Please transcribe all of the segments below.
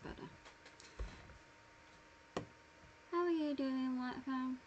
better. How are you doing, White Fam?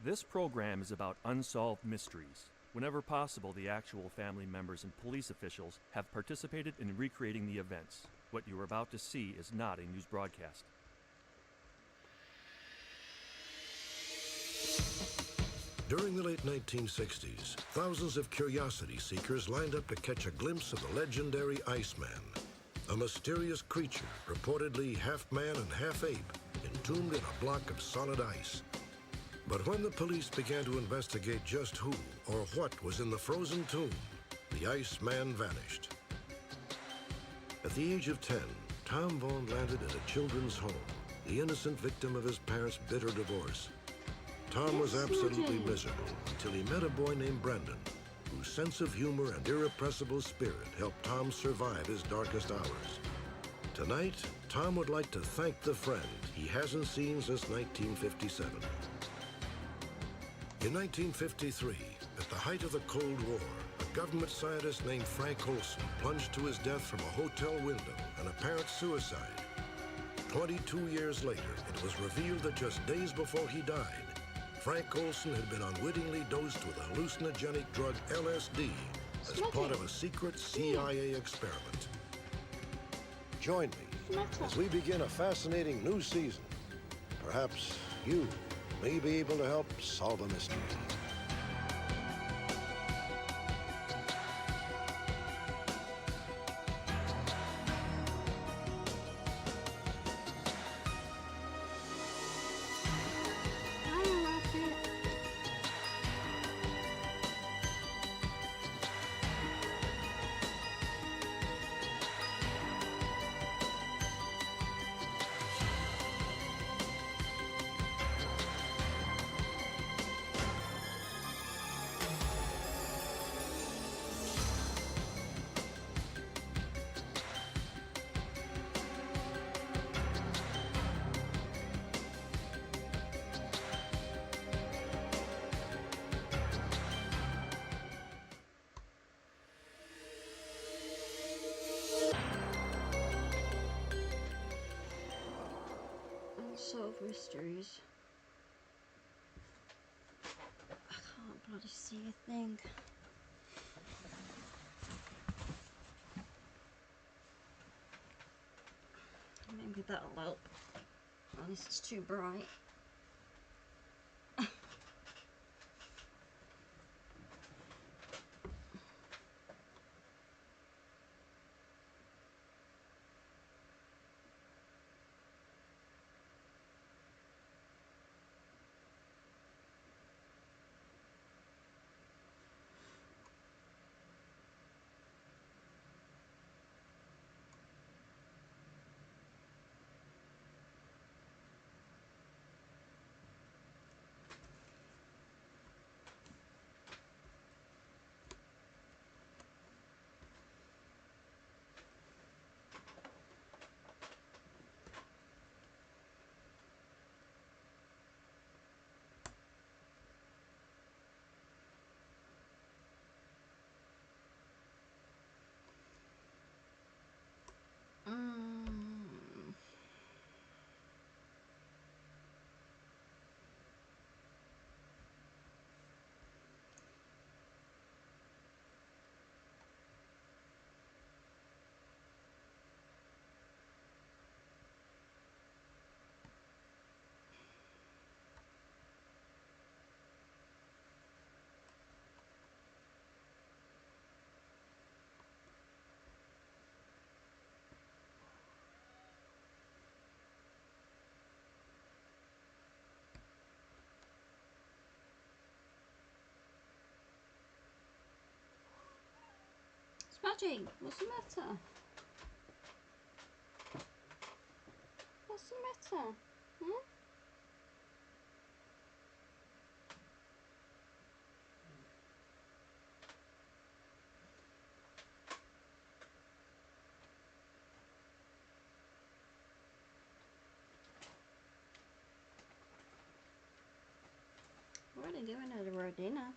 This program is about unsolved mysteries. Whenever possible, the actual family members and police officials have participated in recreating the events. What you are about to see is not a news broadcast. During the late 1960s, thousands of curiosity seekers lined up to catch a glimpse of the legendary Iceman, a mysterious creature reportedly half man and half ape, entombed in a block of solid ice. But when the police began to investigate just who or what was in the frozen tomb, the Iceman vanished. At the age of 10, Tom Vaughn landed at a children's home, the innocent victim of his parents' bitter divorce. Tom was absolutely miserable until he met a boy named Brendan, whose sense of humor and irrepressible spirit helped Tom survive his darkest hours. Tonight, Tom would like to thank the friend he hasn't seen since 1957. In 1953, at the height of the Cold War, a government scientist named Frank Olson plunged to his death from a hotel window, an apparent suicide. 22 years later, it was revealed that just days before he died, Frank Olson had been unwittingly dosed with the hallucinogenic drug LSD as part of a secret CIA experiment. Join me as we begin a fascinating new season. Perhaps you may be able to help solve a mystery. Unsolved mysteries. I can't bloody see a thing. Maybe that'll help. Oh, this is too bright. Archie, what's the matter? What's the matter? Huh? What are they doing at a dinner?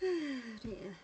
Oh dear.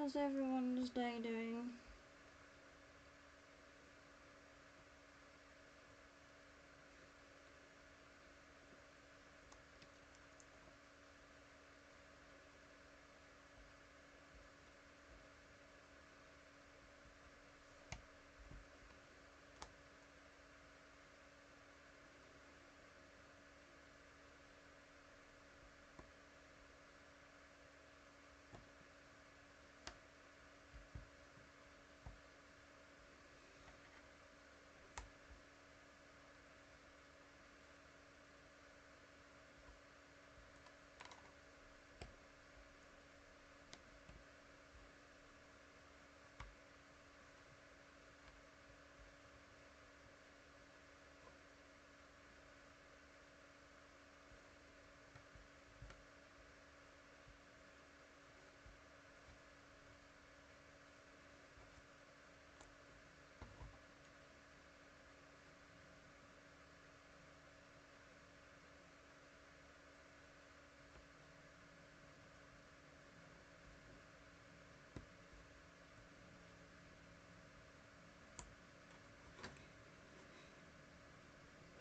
How's everyone's day doing?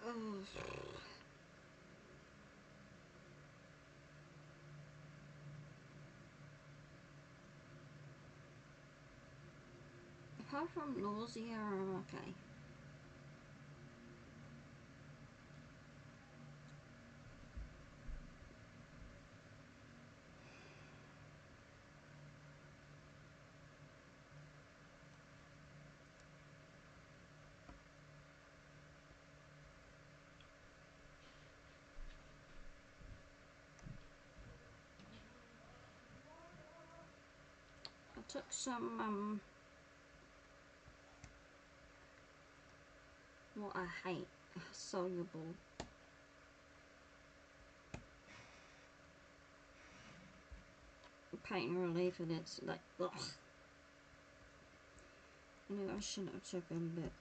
Oh. apart from nausea, I'm okay. I took some, what I hate, soluble pain relief, and it's like, ugh. I knew I shouldn't have taken it.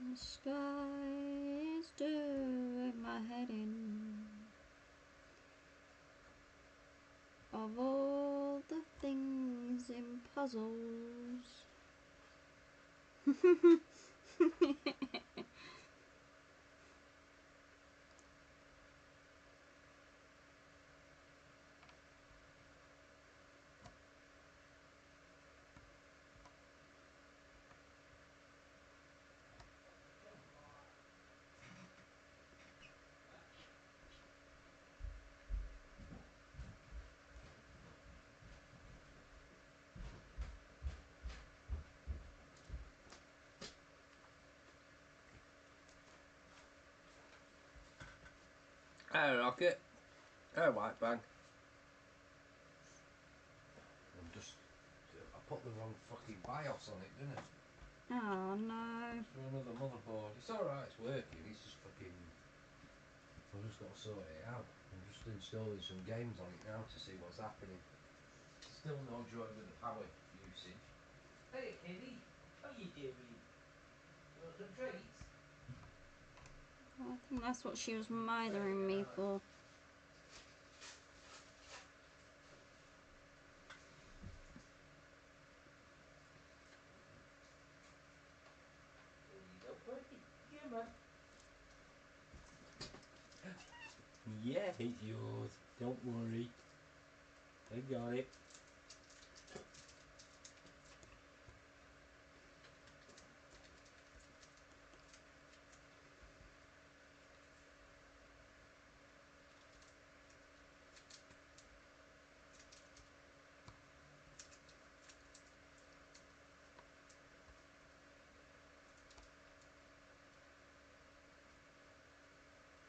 The sky is doing my head in. Of all the things in puzzles. Hey Rocket. Hey White Bang. I put the wrong fucking BIOS on it, didn't I? Oh no. For another motherboard. It's alright, it's working, it's just fucking... I've just got to sort it out. I'm just installing some games on it now to see what's happening. Still no joy with the power usage. Hey Eddie, how you doing? You want some treats? Well, I think that's what she was mothering me for. There you go, buddy. Come on. Yeah, it's yours. Don't worry. I got it.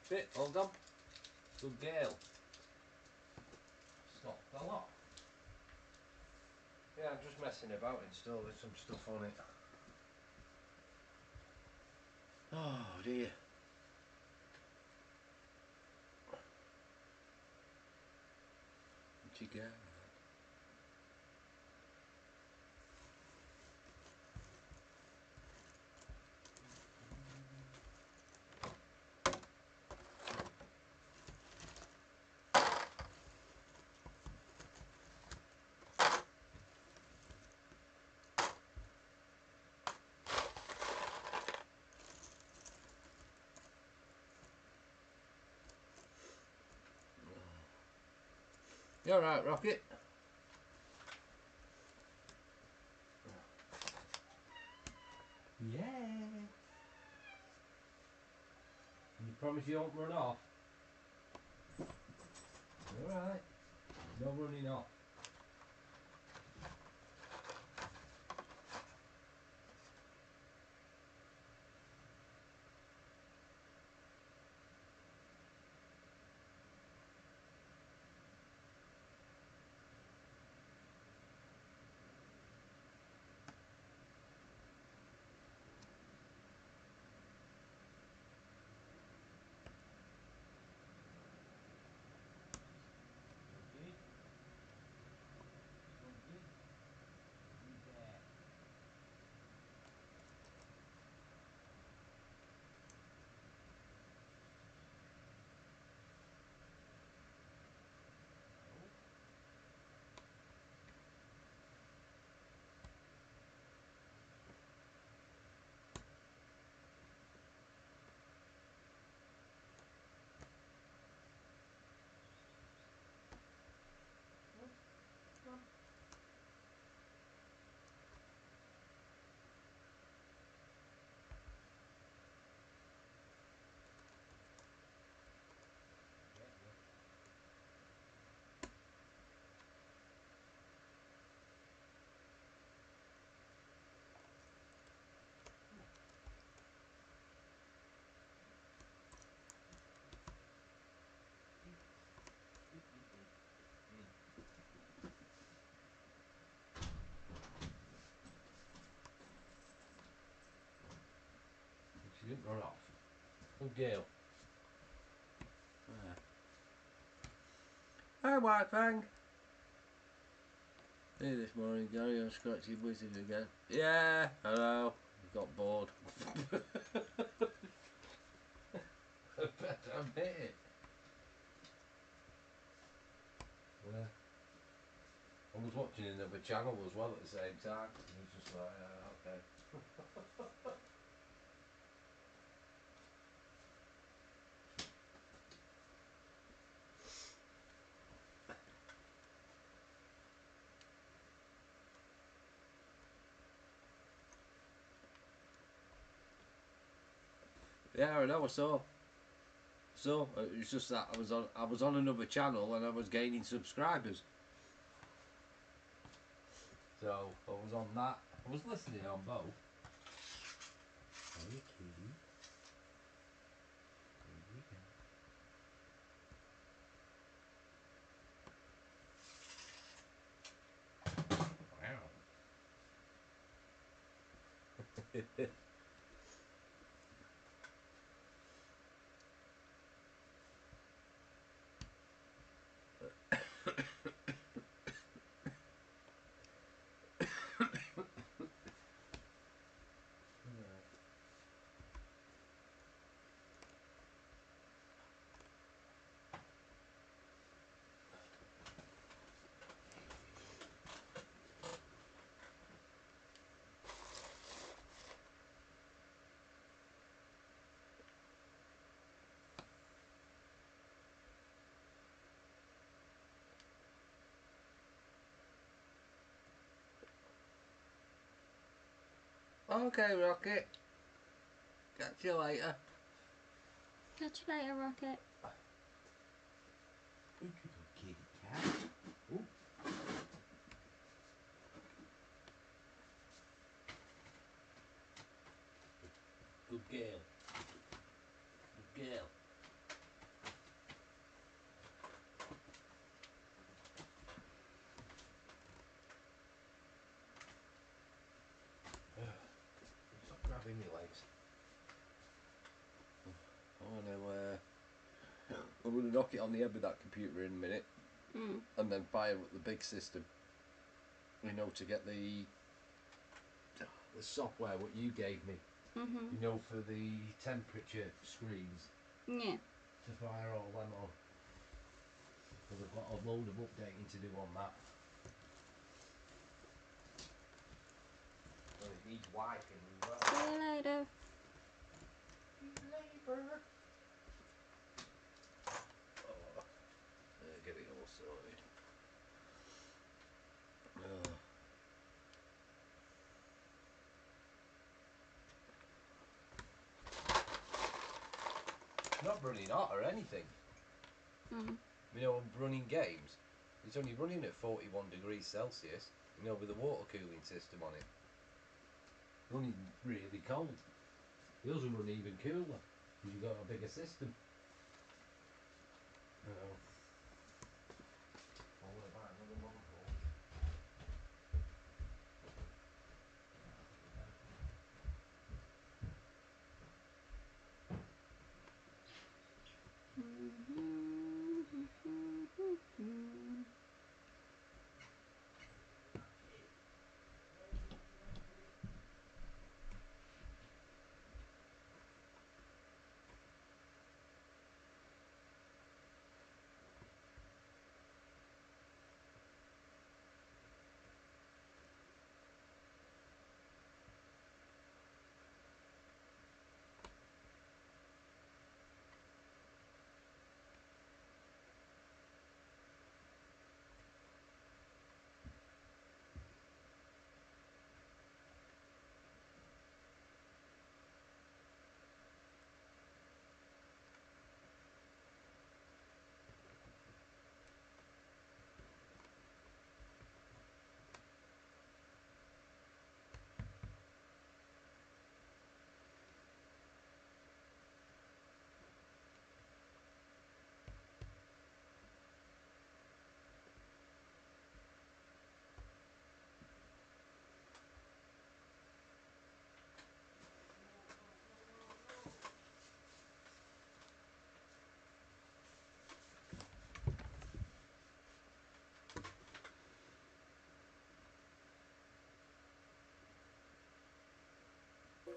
Shit, hold on. Good girl. Stop the lock. Yeah, I'm just messing about installing some stuff on it. Oh dear. Where'd she go? You alright, Rocket? Yeah. You promise you won't run off? Alright. No running off. didn't run off. Good girl. Hi, White Fang. Hey, this morning, Gary, I'm scratching wizard again. Yeah, hello. Got bored. I bet I admit it. Yeah. I was watching another channel as well at the same time. It was just like, okay. Yeah, I know. So it was just that I was on another channel and I was gaining subscribers. So I was on that. I was listening on both. Hey, kitty. Here you go. Wow. Okay, Rocket. Catch you later. Catch you later, Rocket. Good kitty cat. Ooh. Good girl. Good girl. Stop grabbing my legs. I'm gonna knock it on the head with that computer in a minute, and then fire up the big system. You know, to get the software what you gave me. You know, for the temperature screens. Yeah. To fire all them on. Because I've got a load of updating to do on that. Well, it needs wiping as well. See you later. Labour. Oh, get it all sorted. Oh. Not running hot or anything. You know, running games. It's only running at 41 degrees Celsius. You know, with a water cooling system on it. Running really cold. Yours will run even cooler because you've got a bigger system. Oh. Well, what about another month or?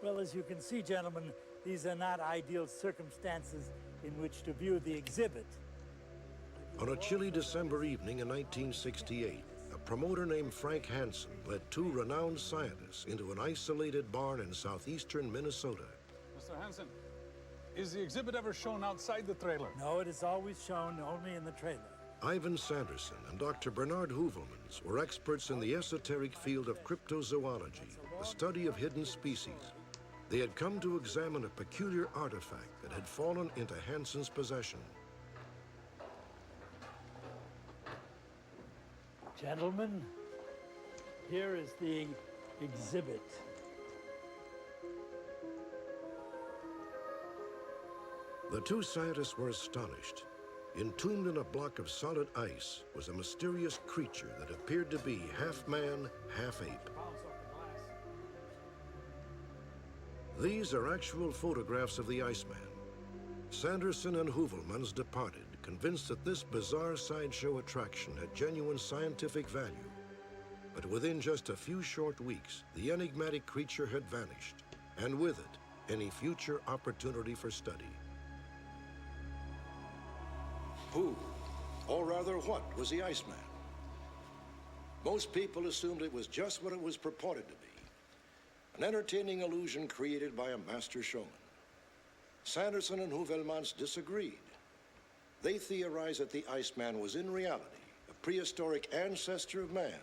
Well, as you can see, gentlemen, these are not ideal circumstances in which to view the exhibit. On a chilly December evening in 1968, a promoter named Frank Hansen led two renowned scientists into an isolated barn in southeastern Minnesota. Mr. Hansen, is the exhibit ever shown outside the trailer? No, it is always shown only in the trailer. Ivan Sanderson and Dr. Bernard Heuvelmans were experts in the esoteric field of cryptozoology, the study of hidden species. They had come to examine a peculiar artifact that had fallen into Hansen's possession. Gentlemen, here is the exhibit. The two scientists were astonished. Entombed in a block of solid ice was a mysterious creature that appeared to be half man, half ape. These are actual photographs of the Iceman. Sanderson and Heuvelmans departed, convinced that this bizarre sideshow attraction had genuine scientific value. But within just a few short weeks, the enigmatic creature had vanished, and with it, any future opportunity for study. Who, or rather what, was the Iceman? Most people assumed it was just what it was purported to be, an entertaining illusion created by a master showman. Sanderson and Heuvelmans disagreed. They theorized that the Iceman was in reality a prehistoric ancestor of man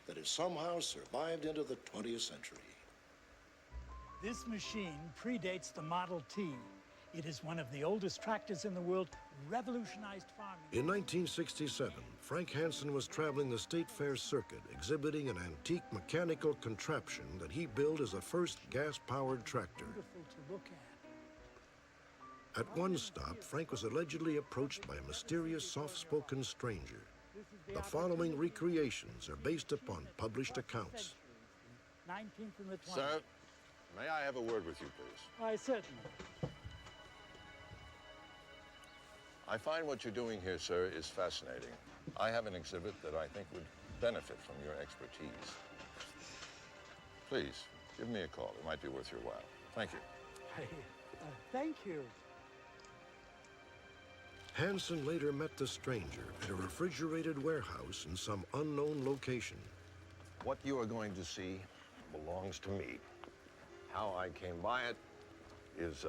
that had somehow survived into the 20th century. This machine predates the Model T. It is one of the oldest tractors in the world, revolutionized farming. In 1967, Frank Hansen was traveling the State Fair circuit, exhibiting an antique mechanical contraption that he built as a first gas-powered tractor. Beautiful to look at. At one stop, Frank was allegedly approached by a mysterious, soft-spoken stranger. The following recreations are based upon published accounts. 19th and the 20th. Sir, may I have a word with you, please? Why, certainly. I find what you're doing here, sir, is fascinating. I have an exhibit that I think would benefit from your expertise. Please, give me a call. It might be worth your while. Thank you. Thank you. Hansen later met the stranger at a refrigerated warehouse in some unknown location. What you are going to see belongs to me. How I came by it is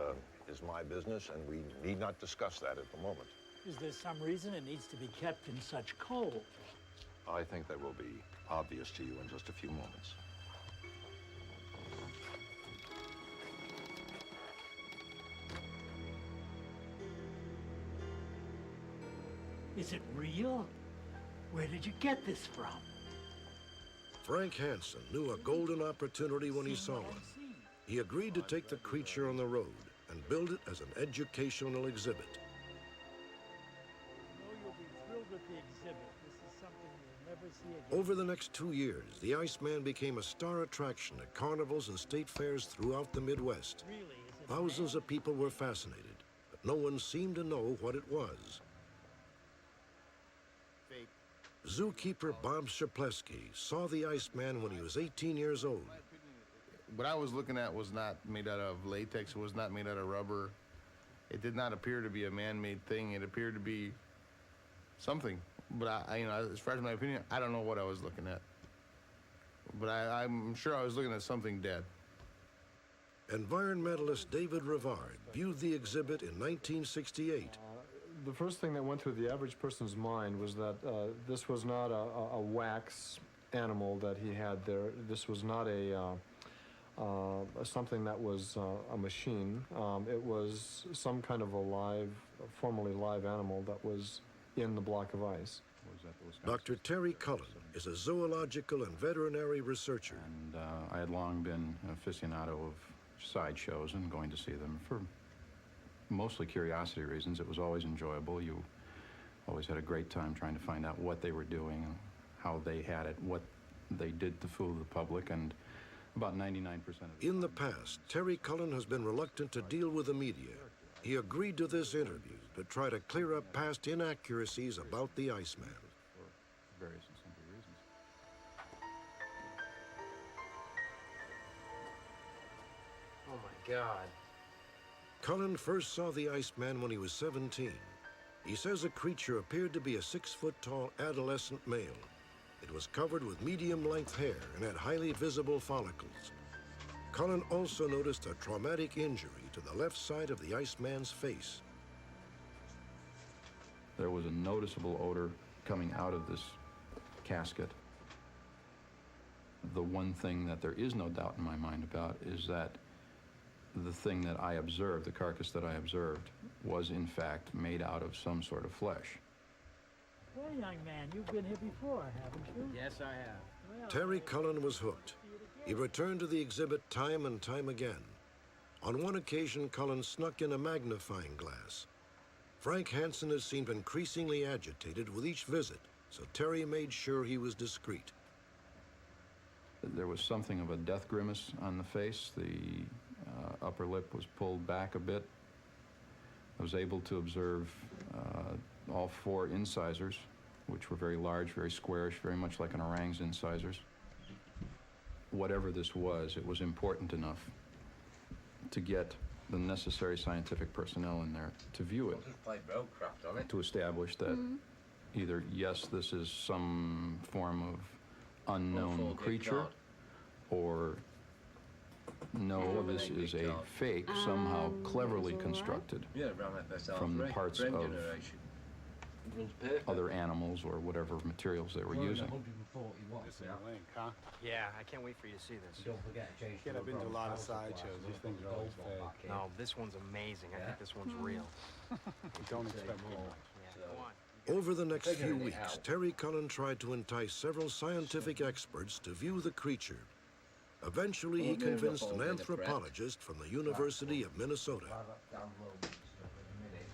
my business, and we need not discuss that at the moment. Is there some reason it needs to be kept in such cold? I think that will be obvious to you in just a few moments. Is it real? Where did you get this from? Frank Hansen knew a golden opportunity when he saw one. He agreed to take the creature on the road and build it as an educational exhibit. I know you'll be thrilled with the exhibit. This is something you'll never see again. Over the next 2 years, the Iceman became a star attraction at carnivals and state fairs throughout the Midwest. Really, is it Thousands of people were fascinated, but no one seemed to know what it was. Zookeeper Bob Szepleski saw the Iceman when he was 18 years old. What I was looking at was not made out of latex. It was not made out of rubber. It did not appear to be a man-made thing. It appeared to be something. But as far as my opinion, I don't know what I was looking at. But I'm sure I was looking at something dead. Environmentalist David Rivard viewed the exhibit in 1968. The first thing that went through the average person's mind was that this was not a wax animal that he had there. This was not something that was a machine. It was some kind of a formerly live animal that was in the block of ice. Dr. Terry Cullen is a zoological and veterinary researcher. And I had long been an aficionado of sideshows and going to see them for mostly curiosity reasons. It was always enjoyable. You always had a great time trying to find out what they were doing, how they had it, what they did to fool the public, and about 99% of it. In the past, Terry Cullen has been reluctant to deal with the media. He agreed to this interview to try to clear up past inaccuracies about the Iceman. For various and sundry reasons. God. Cullen first saw the Iceman when he was 17. He says the creature appeared to be a 6-foot-tall adolescent male. It was covered with medium-length hair and had highly visible follicles. Cullen also noticed a traumatic injury to the left side of the Iceman's face. There was a noticeable odor coming out of this casket. The one thing that there is no doubt in my mind about is that the thing that I observed, the carcass that I observed, was in fact made out of some sort of flesh. Well, young man, you've been here before, haven't you? Yes, I have. Well, Terry Cullen was hooked. He returned to the exhibit time and time again. On one occasion, Cullen snuck in a magnifying glass. Frank Hansen had seemed increasingly agitated with each visit, so Terry made sure he was discreet. There was something of a death grimace on the face. The upper lip was pulled back a bit. I was able to observe all 4 incisors, which were very large, very squarish, very much like an orang's incisors. Whatever this was, it was important enough to get the necessary scientific personnel in there to view it, Just play Roadcraft on it. to establish that either, yes, this is some form of unknown creature, or no, this is a fake, somehow cleverly constructed Yeah, around FSL from the 3, parts brain of generation. It runs perfect. other animals or whatever materials they were Running using. 140 watts This is now. a link, huh? Yeah, I can't wait for you to see this. Don't forget to change Kid, to I've been to a bronze lot of house supply, sideshows. so These we'll things put are always gold one fake. back in. No, this one's amazing. I Yeah? think this one's real. Don't expect me Yeah, So- go on. Over the next few Figuring it weeks, out. Terry Cullen tried to entice several scientific experts to view the creature. Eventually, he Well, maybe convinced not an all in the prep. anthropologist from the University of Minnesota. Buy that damn load of stuff in a minute.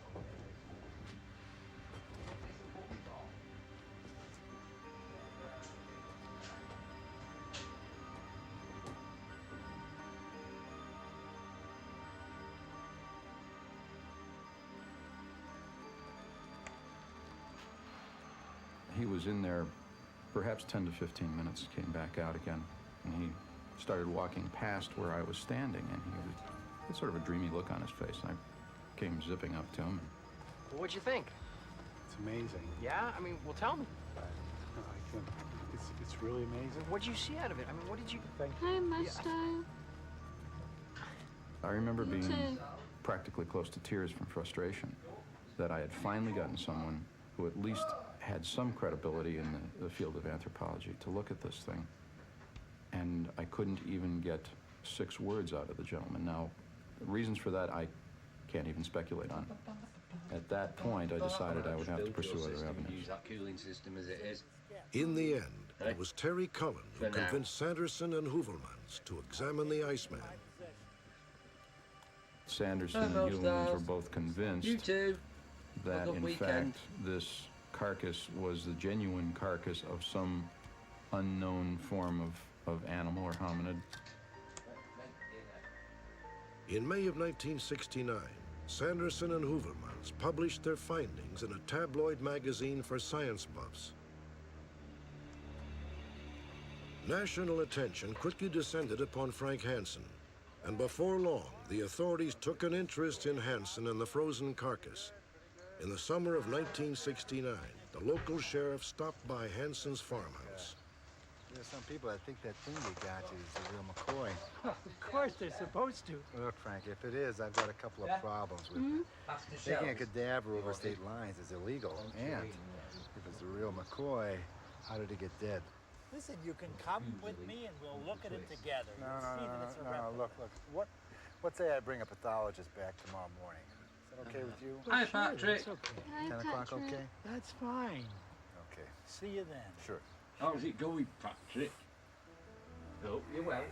He was in there perhaps 10 to 15 minutes, came back out again, and he started walking past where I was standing, and he had sort of a dreamy look on his face, and I came zipping up to him. Well, what'd you think? It's amazing. Yeah? I mean, well, tell me. No, I can't. It's really amazing. What'd you see out of it? I mean, what did you... Hi, Master. I remember Me being too. practically close to tears from frustration that I had finally gotten someone who at least had some credibility in the field of anthropology to look at this thing. And I couldn't even get 6 words out of the gentleman. Now, the reasons for that I can't even speculate on. At that point, I decided I would have to pursue other Use avenues. that cooling system as it is. In the end, it was Terry Cullen who For now. convinced Sanderson and Hoovermans to examine the Iceman. Sanderson and Hello, Hewlins Styles. were both convinced You too. that, Good in weekend. fact, this carcass was the genuine carcass of some unknown form of animal or hominid. In May of 1969, Sanderson and Hoovermans published their findings in a tabloid magazine for science buffs. National attention quickly descended upon Frank Hansen, and before long, the authorities took an interest in Hansen and the frozen carcass. In the summer of 1969, the local sheriff stopped by Hansen's farmhouse. There's some people that think that thing they got is the real McCoy. Of course they're supposed to. Look, Frank, if it is, I've got a couple of problems with it. That's the Taking a shells. cadaver over state lines is illegal. And if it's the real McCoy, how did it get dead? Listen, you can come with me and we'll look at it together. No, You'll see that it's a replica. look. What say I bring a pathologist back tomorrow morning? Is that okay with you? Hi, Sure, Patrick. it's okay. Hi, 10 o'clock, Patrick. okay? That's fine. Okay, See you then. sure. How's it going, Patrick? Hope you're well.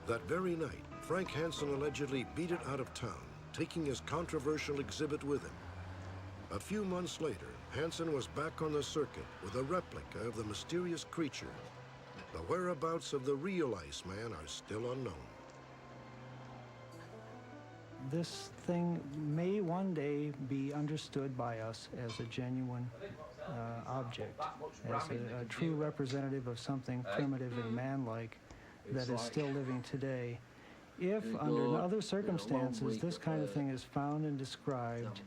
That very night, Frank Hansen allegedly beat it out of town, taking his controversial exhibit with him. A few months later, Hansen was back on the circuit with a replica of the mysterious creature. The whereabouts of the real Iceman are still unknown. This thing may one day be understood by us as a genuine object, as a true representative of something primitive and manlike that is still living today. If, under other circumstances, this kind of thing is found and described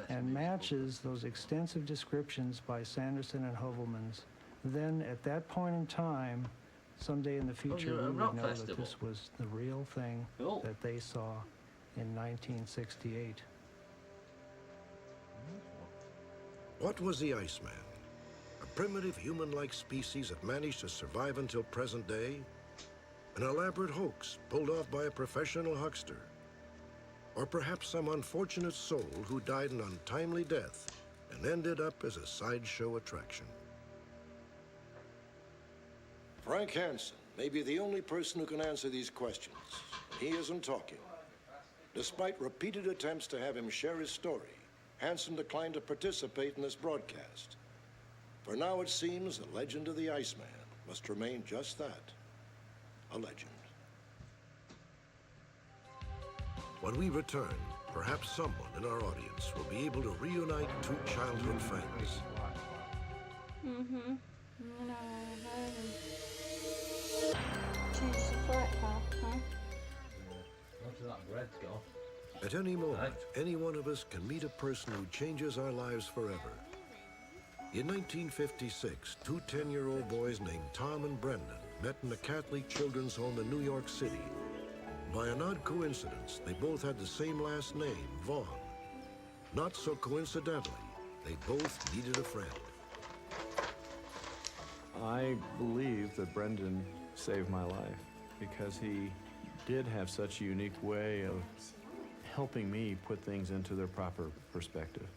and matches those extensive descriptions by Sanderson and Hovelmans, then at that point in time, someday in the future, we would know that this was the real thing that they saw in 1968. What was the Iceman? A primitive human-like species that managed to survive until present day? An elaborate hoax pulled off by a professional huckster? Or perhaps some unfortunate soul who died an untimely death and ended up as a sideshow attraction? Frank Hansen may be the only person who can answer these questions. He isn't talking. Despite repeated attempts to have him share his story, Hansen declined to participate in this broadcast. For now, it seems the legend of the Iceman must remain just that, a legend. When we return, perhaps someone in our audience will be able to reunite two childhood friends. Mm-hmm. Change the bright path, huh? After that bread's gone. At any moment, any one of us can meet a person who changes our lives forever. In 1956, two 10-year-old boys named Tom and Brendan met in a Catholic children's home in New York City. By an odd coincidence, they both had the same last name, Vaughn. Not so coincidentally, they both needed a friend. I believe that Brendan saved my life because he did have such a unique way of helping me put things into their proper perspective.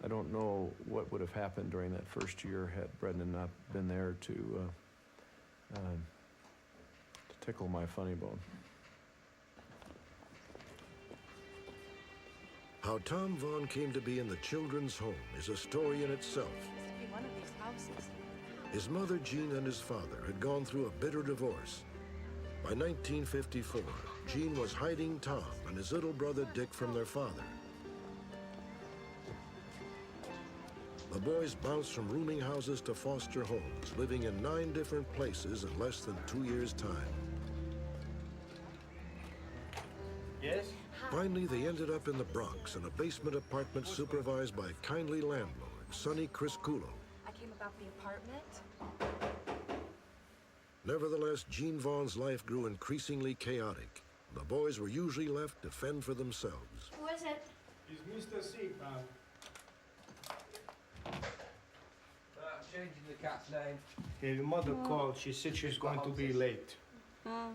I don't know what would have happened during that first year had Brendan not been there to tickle my funny bone. How Tom Vaughn came to be in the children's home is a story in itself. Be one of these houses. His mother, Jean, and his father had gone through a bitter divorce. By 1954, Jean was hiding Tom and his little brother Dick from their father. The boys bounced from rooming houses to foster homes, living in 9 different places in less than 2 years' time. Yes? Finally, they ended up in the Bronx in a basement apartment supervised by a kindly landlord, Sonny Crisculo. I came about the apartment. Nevertheless, Jean Vaughn's life grew increasingly chaotic. The boys were usually left to fend for themselves. Who is it? It's Mr. C, ma'am. Changing the cat's name. Your mother called. She said she's going to be late.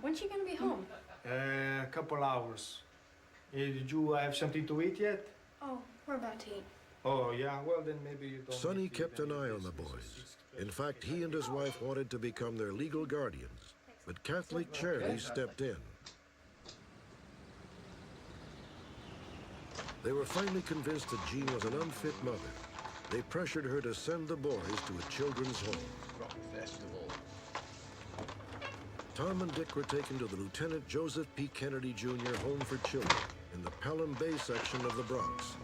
When's she gonna be home? A couple hours. Did you have something to eat yet? Oh, we're about to eat. Oh, yeah? Well, then maybe you don't. Sonny kept an eye on the boys. In fact, he and his wife wanted to become their legal guardians, but Catholic Charities stepped in. They were finally convinced that Jean was an unfit mother. They pressured her to send the boys to a children's home. Rock Festival. Tom and Dick were taken to the Lieutenant Joseph P. Kennedy Jr. Home for Children in the Pelham Bay section of the Bronx.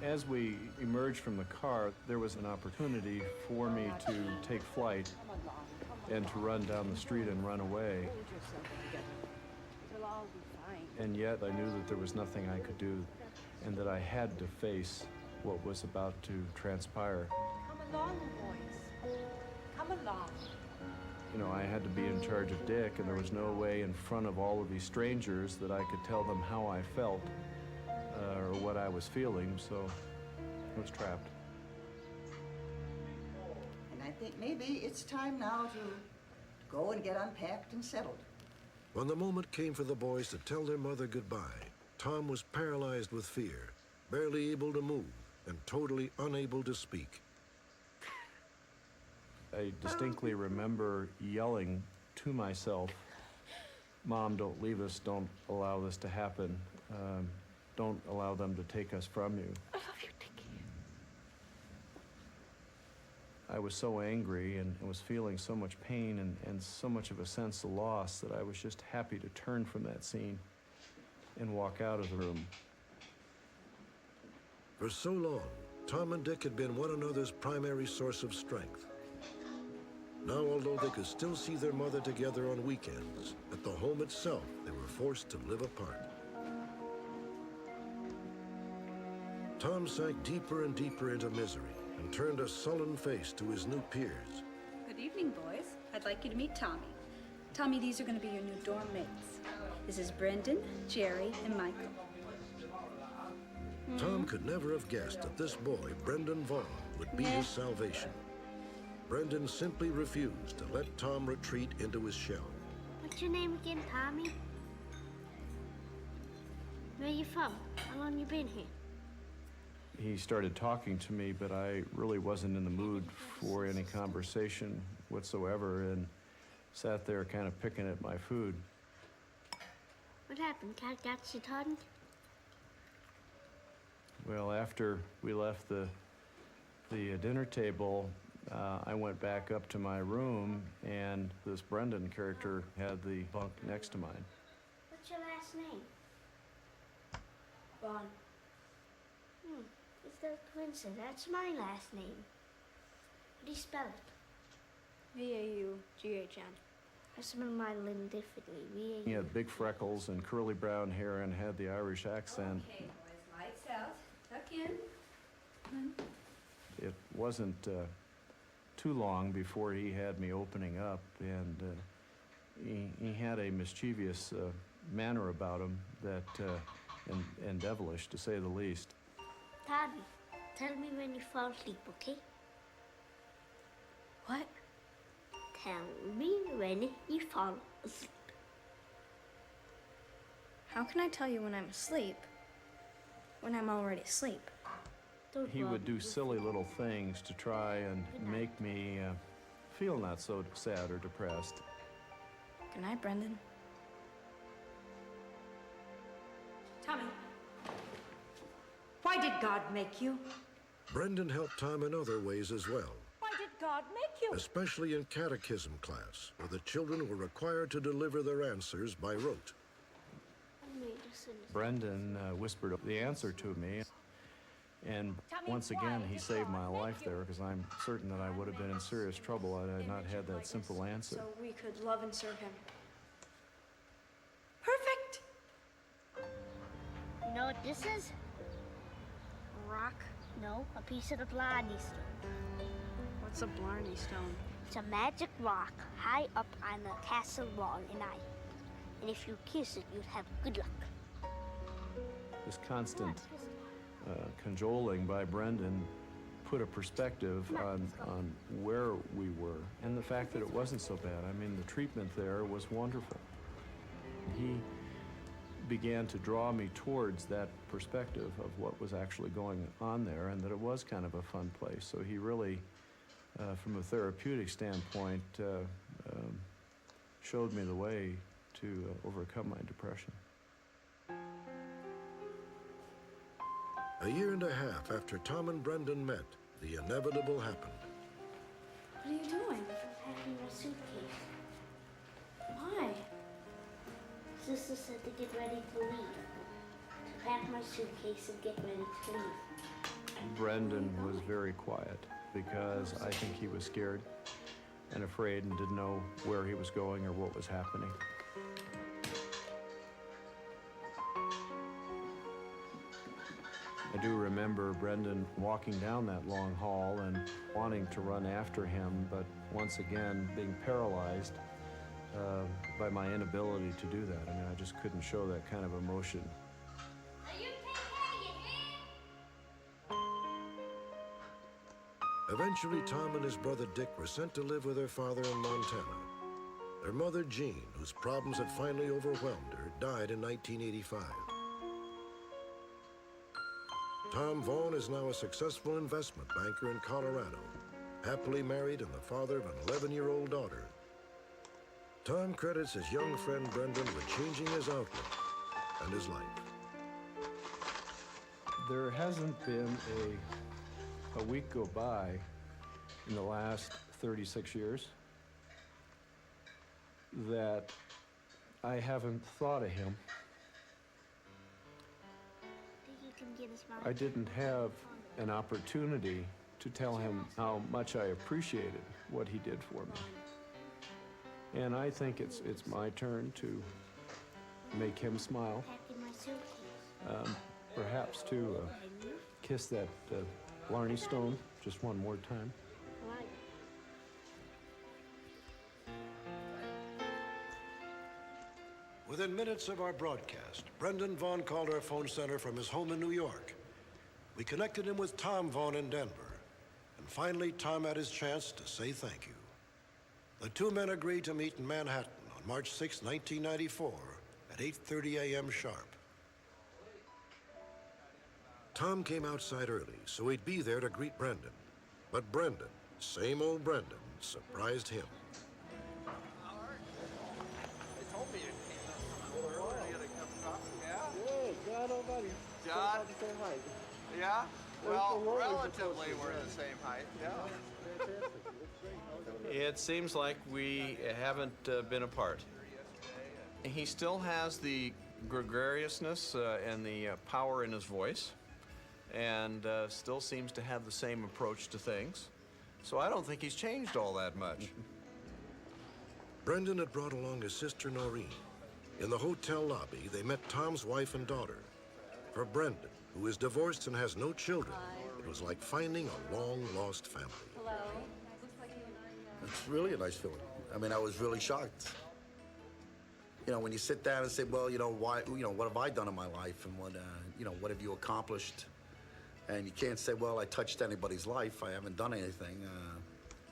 As we emerged from the car, there was an opportunity for me to take flight and to run down the street and run away. And yet I knew that there was nothing I could do and that I had to face what was about to transpire. Come along, boys. Come along. You know, I had to be in charge of Dick, and there was no way in front of all of these strangers that I could tell them how I felt or what I was feeling, so I was trapped. And I think maybe it's time now to go and get unpacked and settled. When the moment came for the boys to tell their mother goodbye, Tom was paralyzed with fear, barely able to move, and totally unable to speak. I distinctly remember yelling to myself, "Mom, don't leave us. Don't allow this to happen. Don't allow them to take us from you." I love you, Dickie. I was so angry and was feeling so much pain and so much of a sense of loss that I was just happy to turn from that scene and walk out of the room. For so long, Tom and Dick had been one another's primary source of strength. Now, although they could still see their mother together on weekends, at the home itself, they were forced to live apart. Tom sank deeper and deeper into misery and turned a sullen face to his new peers. Good evening, boys. I'd like you to meet Tommy. Tommy, these are going to be your new dorm mates. This is Brendan, Jerry, and Michael. Tom could never have guessed that this boy, Brendan Vaughn, would be his salvation. Brendan simply refused to let Tom retreat into his shell. What's your name again, Tommy? Where are you from? How long you been here? He started talking to me, but I really wasn't in the mood for any conversation whatsoever and sat there kind of picking at my food. What happened? Cat got you turned? Well, after we left the dinner table, I went back up to my room, and this Brendan character had the bunk next to mine. What's your last name? Vaughn. It's the coincidence. That's my last name. How do you spell it? V-A-U-G-H-N. I spell mine a little differently. V-A-U. He had big freckles and curly brown hair and had the Irish accent. Okay, boys, lights out. Tuck in. It wasn't too long before he had me opening up, and he had a mischievous manner about him that and devilish, to say the least. Tommy, tell me when you fall asleep, okay? What? Tell me when you fall asleep. How can I tell you when I'm asleep when I'm already asleep? He would do silly little things to try and make me feel not so sad or depressed. Good night, Brendan. Tommy, why did God make you? Brendan helped Tom in other ways as well, Why did God make you? especially in catechism class, where the children were required to deliver their answers by rote. Brendan whispered the answer to me, and once again he saved my life there, because I'm certain that I would have been in serious trouble had I not had that simple answer. So we could love and serve him. Perfect. You know what this is? A rock? No, a piece of the Blarney Stone. What's a Blarney Stone? It's a magic rock high up on the castle wall in Ireland. And if you kiss it, you'd have good luck. This constant cajoling by Brendan put a perspective on where we were, and the fact that it wasn't so bad. I mean, the treatment there was wonderful. He began to draw me towards that perspective of what was actually going on there, and that it was kind of a fun place. So he really, from a therapeutic standpoint, showed me the way to overcome my depression. A year and a half after Tom and Brendan met, the inevitable happened. What are you doing? I'm packing my suitcase. Why? Sister said to get ready to leave. To pack my suitcase and get ready to leave. Brendan was very quiet because I think he was scared and afraid and didn't know where he was going or what was happening. I do remember Brendan walking down that long hall and wanting to run after him, but once again being paralyzed by my inability to do that. I mean, I just couldn't show that kind of emotion. Eventually, Tom and his brother Dick were sent to live with their father in Montana. Their mother, Jean, whose problems had finally overwhelmed her, died in 1985. Tom Vaughn is now a successful investment banker in Colorado happily married and the father of an 11-year-old daughter. Tom credits his young friend Brendan with changing his outlook and his life. There hasn't been a week go by in the last 36 years that I haven't thought of him. I didn't have an opportunity to tell him how much I appreciated what he did for me. And I think it's my turn to make him smile. Perhaps to kiss that Blarney Stone just one more time. Within minutes of our broadcast, Brendan Vaughn called our phone center from his home in New York. We connected him with Tom Vaughn in Denver, and finally Tom had his chance to say thank you. The two men agreed to meet in Manhattan on March 6, 1994 at 8:30 a.m. sharp. Tom came outside early, so he'd be there to greet Brendan. But Brendan, same old Brendan, surprised him. John? Yeah? Well, relatively we're the same height, yeah. It seems like we haven't been apart. He still has the gregariousness and the power in his voice, and still seems to have the same approach to things. So I don't think he's changed all that much. Brendan had brought along his sister Noreen. In the hotel lobby, they met Tom's wife and daughter. For Brendan, who is divorced and has no children, it was like finding a long-lost family. Hello. It's really a nice feeling. I mean, I was really shocked. You know, when you sit down and say, well, what have I done in my life, and what have you accomplished? And you can't say, well, I touched anybody's life, I haven't done anything.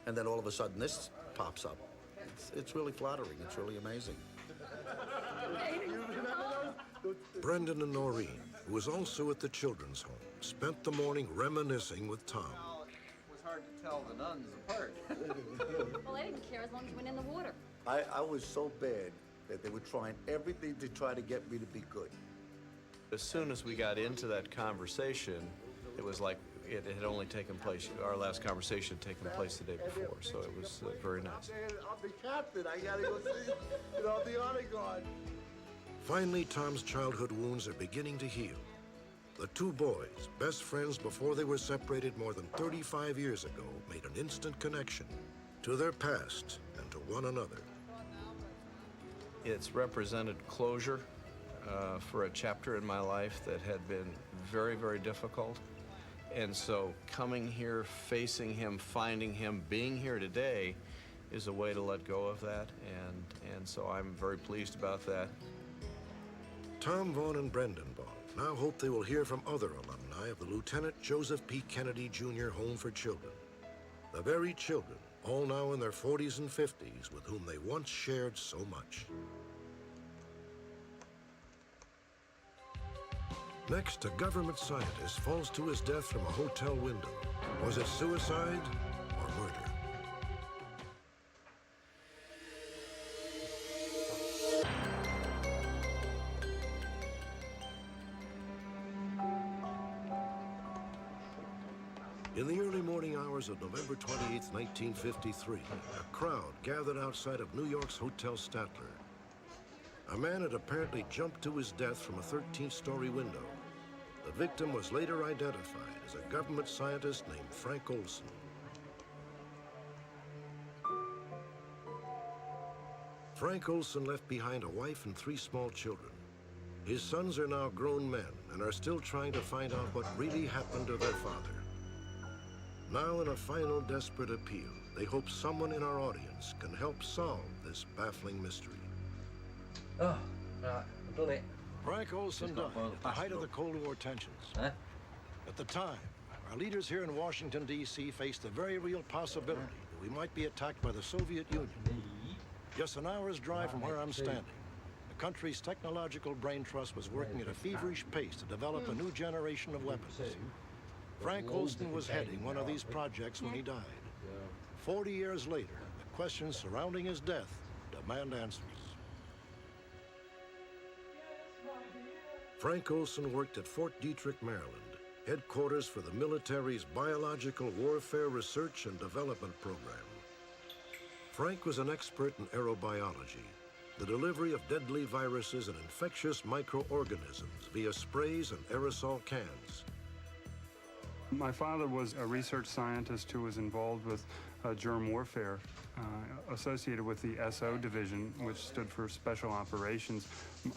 And then all of a sudden this pops up. It's really flattering, it's really amazing. Brendan and Noreen, who was also at the children's home, spent the morning reminiscing with Tom. It was hard to tell the nuns apart. Well, they didn't care as long as you went in the water. I was so bad that they were trying everything to try to get me to be good. As soon as we got into that conversation, it was like it had only taken place, our last conversation had taken place the day before, so it was very nice. I'm the captain, I gotta go see, the honor guard. Finally, Tom's childhood wounds are beginning to heal. The two boys, best friends before they were separated more than 35 years ago, made an instant connection to their past and to one another. It's represented closure for a chapter in my life that had been very, very difficult. And so coming here, facing him, finding him, being here today is a way to let go of that. And so I'm very pleased about that. Tom Vaughn and Brendan Vaughn now hope they will hear from other alumni of the Lieutenant Joseph P. Kennedy Jr. Home for Children. The very children, all now in their 40s and 50s, with whom they once shared so much. Next, a government scientist falls to his death from a hotel window. Was it suicide or murder? In the early morning hours of November 28, 1953, a crowd gathered outside of New York's Hotel Statler. A man had apparently jumped to his death from a 13th-story window. The victim was later identified as a government scientist named Frank Olson. Frank Olson left behind a wife and 3 small children. His sons are now grown men and are still trying to find out what really happened to their father. Now, in a final desperate appeal, they hope someone in our audience can help solve this baffling mystery. Oh, right, I've done it. Frank Olson died at the height of the Cold War tensions. Huh? At the time, our leaders here in Washington, D.C. faced the very real possibility that we might be attacked by the Soviet Union. Just an hour's drive from where I'm standing, the country's technological brain trust was working at a feverish pace to develop a new generation of weapons. Frank Olson was heading one of these projects when he died. 40 years later, the questions surrounding his death demand answers. Frank Olson worked at Fort Detrick, Maryland, headquarters for the military's Biological Warfare Research and Development Program. Frank was an expert in aerobiology, the delivery of deadly viruses and infectious microorganisms via sprays and aerosol cans. My father was a research scientist who was involved with germ warfare, associated with the SO division, which stood for Special Operations.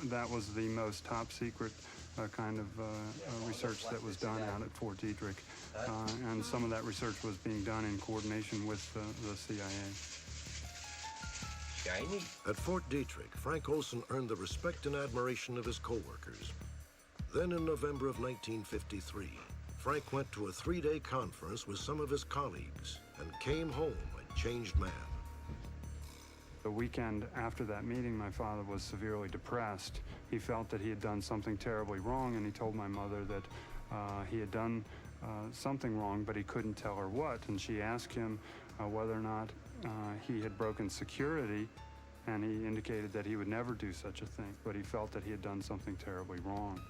That was the most top secret kind of research that was done out at Fort Detrick. And some of that research was being done in coordination with the CIA. Shiny. At Fort Detrick, Frank Olson earned the respect and admiration of his co-workers. Then in November of 1953, Frank went to a 3-day conference with some of his colleagues and came home a changed man. The weekend after that meeting, my father was severely depressed. He felt that he had done something terribly wrong, and he told my mother that he had done something wrong, but he couldn't tell her what. And she asked him whether or not he had broken security, and he indicated that he would never do such a thing, but he felt that he had done something terribly wrong.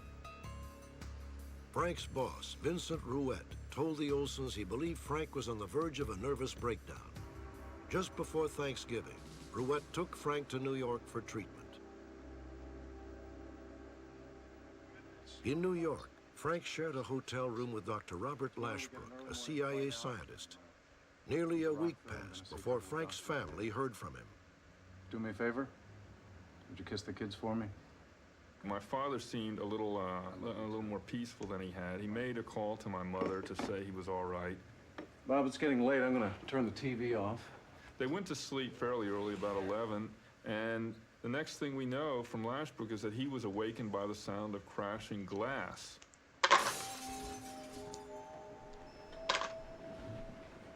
Frank's boss, Vincent Rouette, told the Olsons he believed Frank was on the verge of a nervous breakdown. Just before Thanksgiving, Rouette took Frank to New York for treatment. In New York, Frank shared a hotel room with Dr. Robert Lashbrook, a CIA scientist. Nearly a week passed before Frank's family heard from him. Do me a favor? Would you kiss the kids for me? My father seemed a little more peaceful than he had. He made a call to my mother to say he was all right. Bob, it's getting late. I'm going to turn the TV off. They went to sleep fairly early, about 11, and the next thing we know from Lashbrook is that he was awakened by the sound of crashing glass.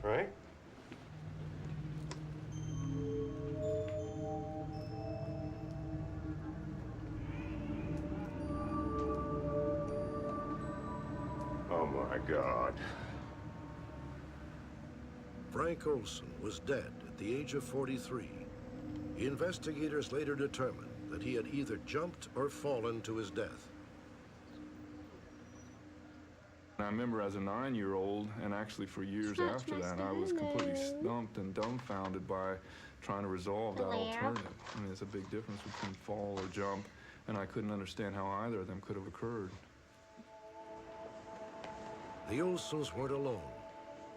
Right? Oh my God. Frank Olson was dead at the age of 43. Investigators later determined that he had either jumped or fallen to his death. I remember as a 9-year-old, and actually for years after that, I was completely stumped and dumbfounded by trying to resolve that alternative. I mean, there's a big difference between fall or jump, and I couldn't understand how either of them could have occurred. The Olsons weren't alone.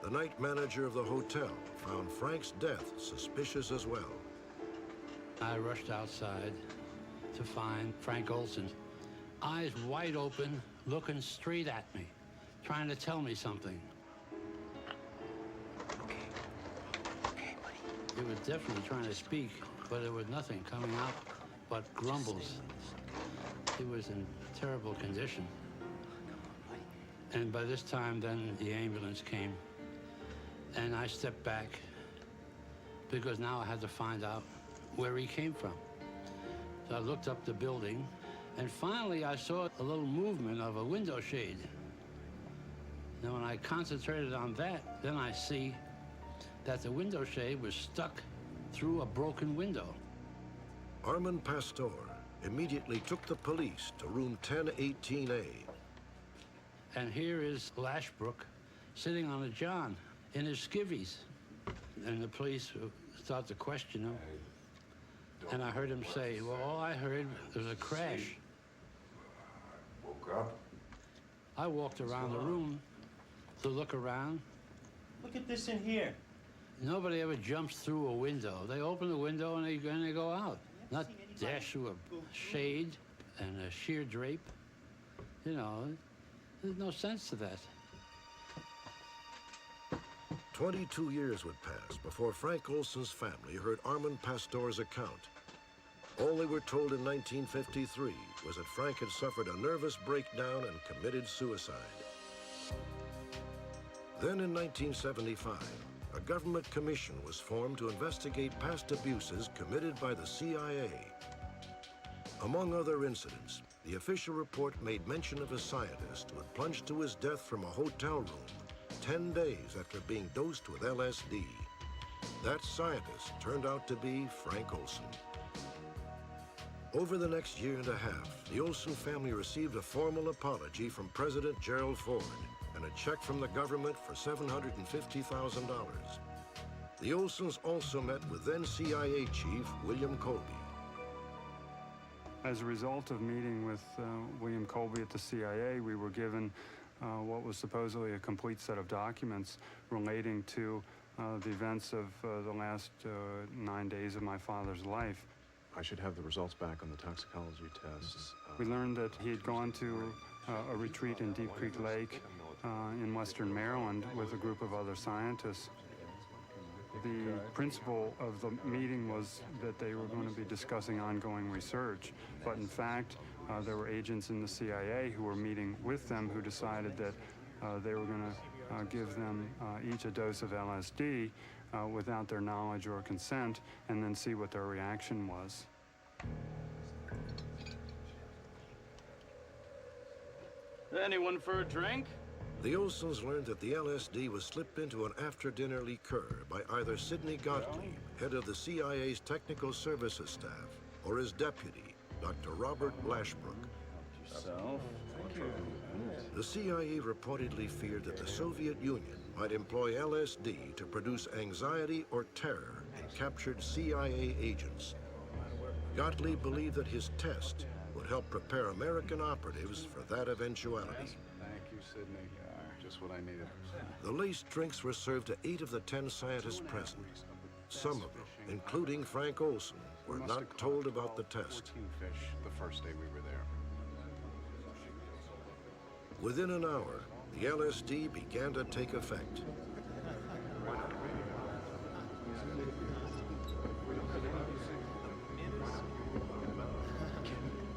The night manager of the hotel found Frank's death suspicious as well. I rushed outside to find Frank Olson, eyes wide open, looking straight at me, trying to tell me something. Okay, buddy. He was definitely trying to speak, but there was nothing coming out but grumbles. He was in terrible condition. And by this time, then the ambulance came, and I stepped back because now I had to find out where he came from. So I looked up the building, and finally I saw a little movement of a window shade. Now when I concentrated on that, then I see that the window shade was stuck through a broken window. Armand Pastor immediately took the police to room 1018A. And here is Lashbrook sitting on a john in his skivvies. And the police start to question him. And I heard him say, well, all I heard was a crash. Woke up. I walked around the room to look around. Look at this in here. Nobody ever jumps through a window. They open the window and they go out. Not dash through a shade and a sheer drape. You know, there's no sense to that. 22 years would pass before Frank Olson's family heard Armand Pastor's account. All they were told in 1953 was that Frank had suffered a nervous breakdown and committed suicide. Then in 1975, a government commission was formed to investigate past abuses committed by the CIA. Among other incidents, the official report made mention of a scientist who had plunged to his death from a hotel room 10 days after being dosed with LSD. That scientist turned out to be Frank Olson. Over the next year and a half, the Olson family received a formal apology from President Gerald Ford and a check from the government for $750,000. The Olsons also met with then CIA Chief William Colby. As a result of meeting with William Colby at the CIA, we were given what was supposedly a complete set of documents relating to the events of the last 9 days of my father's life. I should have the results back on the toxicology tests. We learned that he had gone to a retreat in Deep Creek Lake in western Maryland with a group of other scientists. The principle of the meeting was that they were going to be discussing ongoing research, but in fact, there were agents in the CIA who were meeting with them who decided that they were going to give them each a dose of LSD without their knowledge or consent, and then see what their reaction was. Anyone for a drink? The Olsons learned that the LSD was slipped into an after-dinner liqueur by either Sidney Gottlieb, head of the CIA's technical services staff, or his deputy, Dr. Robert Lashbrook. The CIA reportedly feared that the Soviet Union might employ LSD to produce anxiety or terror in captured CIA agents. Gottlieb believed that his test would help prepare American operatives for that eventuality. Thank you, Sidney. Just what I needed. The laced drinks were served to 8 of the 10 scientists present. Some of them, including Frank Olson, were not told about the test. 14 fish the first day we were there. Within an hour, the LSD began to take effect.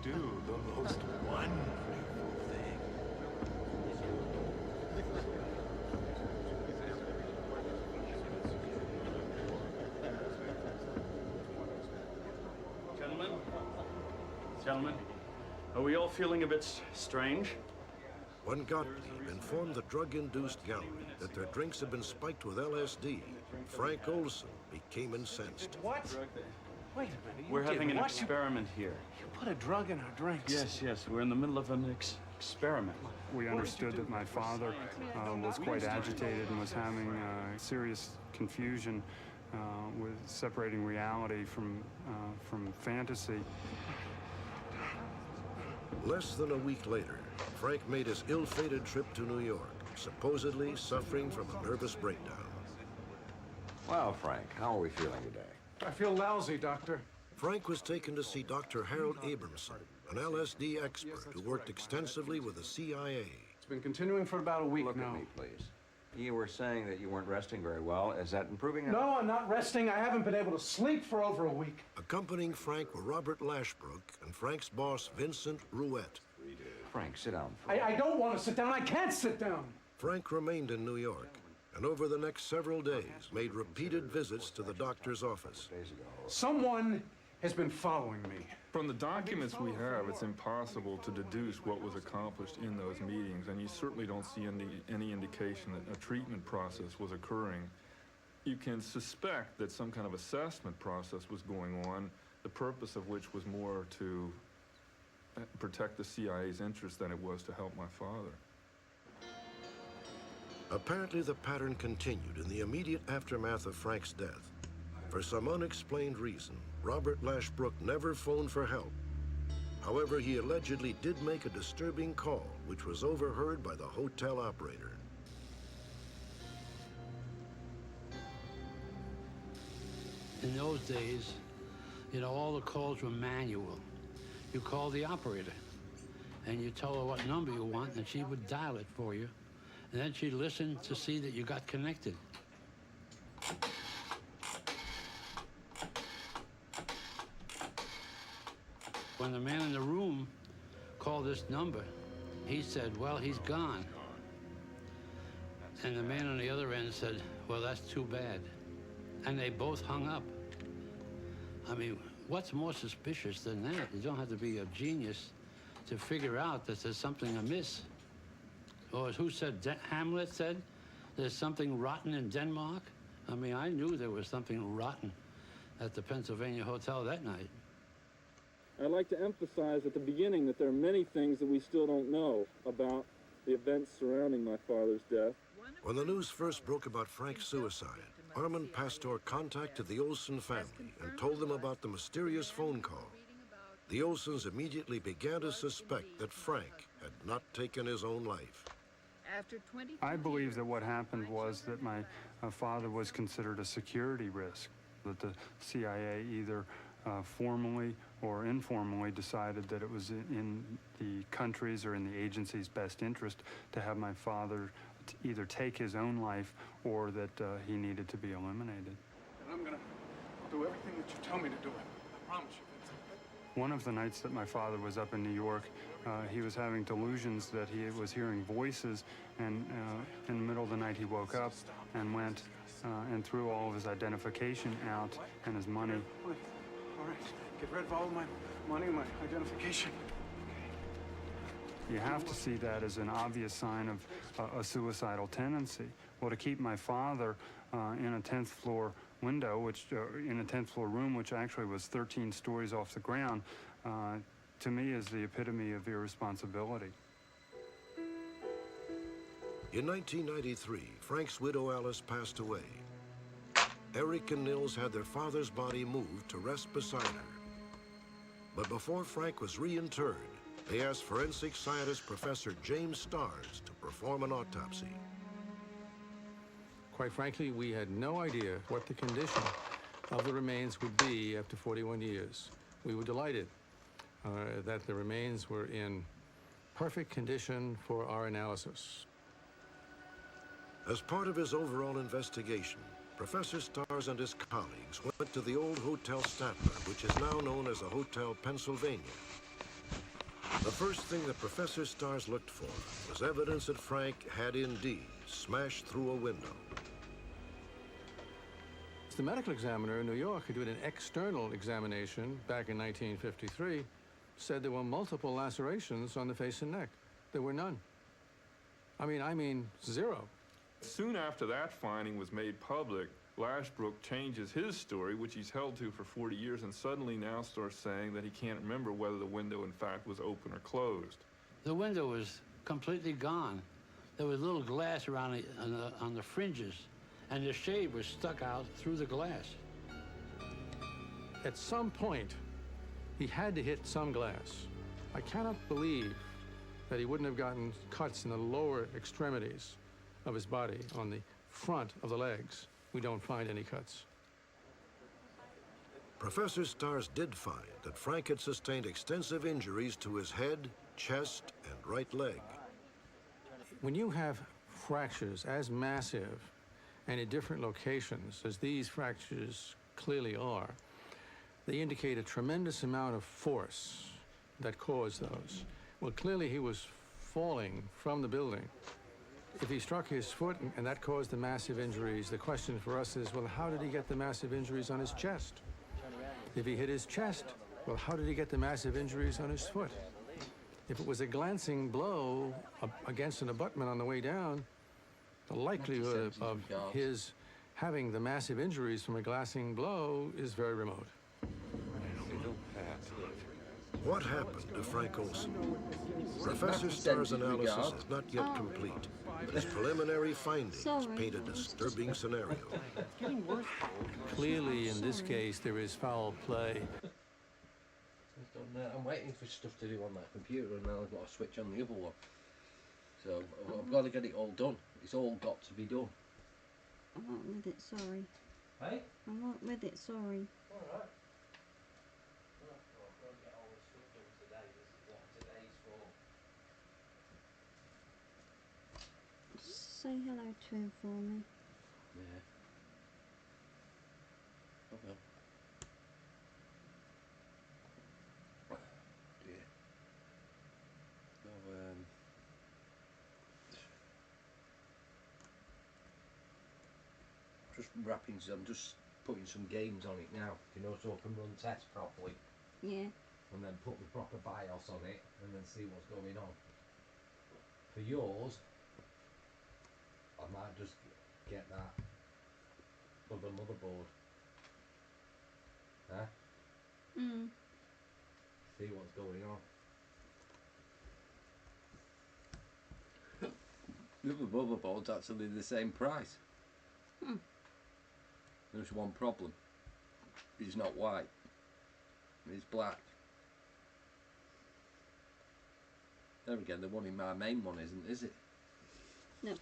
Do the most wonderful thing. Gentlemen, are we all feeling a bit strange? When Gottlieb informed the drug-induced gallery that their drinks had been spiked with LSD, Frank Olson became incensed. What? Wait a minute. We're having an experiment here. You put a drug in our drinks. Yes, we're in the middle of an experiment. We understood that my father was quite agitated and was having serious confusion with separating reality from fantasy. Less than a week later, Frank made his ill-fated trip to New York, supposedly suffering from a nervous breakdown. Well, Frank, how are we feeling today? I feel lousy, Doctor. Frank was taken to see Dr. Harold Abramson, an LSD expert who worked extensively with the CIA. It's been continuing for about a week now. Look at me, please. You were saying that you weren't resting very well. Is that improving? No, I'm not resting. I haven't been able to sleep for over a week. Accompanying Frank were Robert Lashbrook and Frank's boss, Vincent Rouette. Frank, sit down. I don't want to sit down. I can't sit down. Frank remained in New York, and over the next several days made repeated visits to the doctor's office. Someone has been following me. From the documents we have, it's impossible to deduce what was accomplished in those meetings, and you certainly don't see any indication that a treatment process was occurring. You can suspect that some kind of assessment process was going on, the purpose of which was more to protect the CIA's interest than it was to help my father. Apparently, the pattern continued in the immediate aftermath of Frank's death. For some unexplained reason, Robert Lashbrook never phoned for help. However, he allegedly did make a disturbing call, which was overheard by the hotel operator. In those days, you know, all the calls were manual. You call the operator, and you tell her what number you want, and she would dial it for you. And then she'd listen to see that you got connected. When the man in the room called this number, he said, well, he's gone. And the man on the other end said, well, that's too bad. And they both hung up. I mean, what's more suspicious than that? You don't have to be a genius to figure out that there's something amiss. Or who said, Hamlet said, there's something rotten in Denmark? I mean, I knew there was something rotten at the Pennsylvania Hotel that night. I'd like to emphasize at the beginning that there are many things that we still don't know about the events surrounding my father's death. When the news first broke about Frank's suicide, Armand Pastor contacted the Olson family and told them about the mysterious phone call. The Olsons immediately began to suspect that Frank had not taken his own life. I believe that what happened was that my father was considered a security risk, that the CIA either formally or informally decided that it was in the country's or in the agency's best interest to have my father either take his own life or that he needed to be eliminated. And I'll do everything that you tell me to do. I promise you, Vincent. One of the nights that my father was up in New York, he was having delusions that he was hearing voices, and in the middle of the night he woke up and went and threw all of his identification out and his money. Wait. All right, get rid of all of my money, my identification. You have to see that as an obvious sign of a suicidal tendency. Well, to keep my father in a 10th floor window, in a 10th floor room, which actually was 13 stories off the ground, to me is the epitome of irresponsibility. In 1993, Frank's widow Alice passed away. Eric and Nils had their father's body moved to rest beside her. But before Frank was reinterred, they asked forensic scientist Professor James Stars to perform an autopsy. Quite frankly, we had no idea what the condition of the remains would be after 41 years. We were delighted that the remains were in perfect condition for our analysis. As part of his overall investigation, Professor Stars and his colleagues went to the old Hotel Statler, which is now known as the Hotel Pennsylvania. The first thing that Professor Stars looked for was evidence that Frank had indeed smashed through a window. The medical examiner in New York, who did an external examination back in 1953, said there were multiple lacerations on the face and neck. There were none. I mean zero. Soon after that finding was made public, Lashbrook changes his story, which he's held to for 40 years, and suddenly now starts saying that he can't remember whether the window, in fact, was open or closed. The window was completely gone. There was little glass around on the fringes, and the shade was stuck out through the glass. At some point, he had to hit some glass. I cannot believe that he wouldn't have gotten cuts in the lower extremities of his body. On the front of the legs, we don't find any cuts. Professor Stars did find that Frank had sustained extensive injuries to his head, chest, and right leg. When you have fractures as massive and in different locations, as these fractures clearly are, they indicate a tremendous amount of force that caused those. Well, clearly he was falling from the building. If he struck his foot and that caused the massive injuries, the question for us is, well, how did he get the massive injuries on his chest? If he hit his chest, well, how did he get the massive injuries on his foot? If it was a glancing blow against an abutment on the way down, the likelihood of his having the massive injuries from a glancing blow is very remote. What happened to Frank Olson? Professor Stars' analysis is not yet complete, but his preliminary findings paint a disturbing scenario. Clearly, in this case, there is foul play. I'm waiting for stuff to do on that computer, and now I've got to switch on the other one. So I've got to get it all done. It's all got to be done. I won't with it, sorry. Hey? I won't with it, sorry. Alright. Say hello to him for me. Yeah. Okay. Dear. So, just wrapping some, just putting some games on it now, you know, so I can run tests properly. Yeah. And then put the proper BIOS on it, and then see what's going on. For yours, I might just get that of the motherboard. Huh? Mm. See what's going on. The other motherboard's actually the same price. Hmm. There's one problem. It's not white. It's black. There again, the one in my main one isn't, is it? No.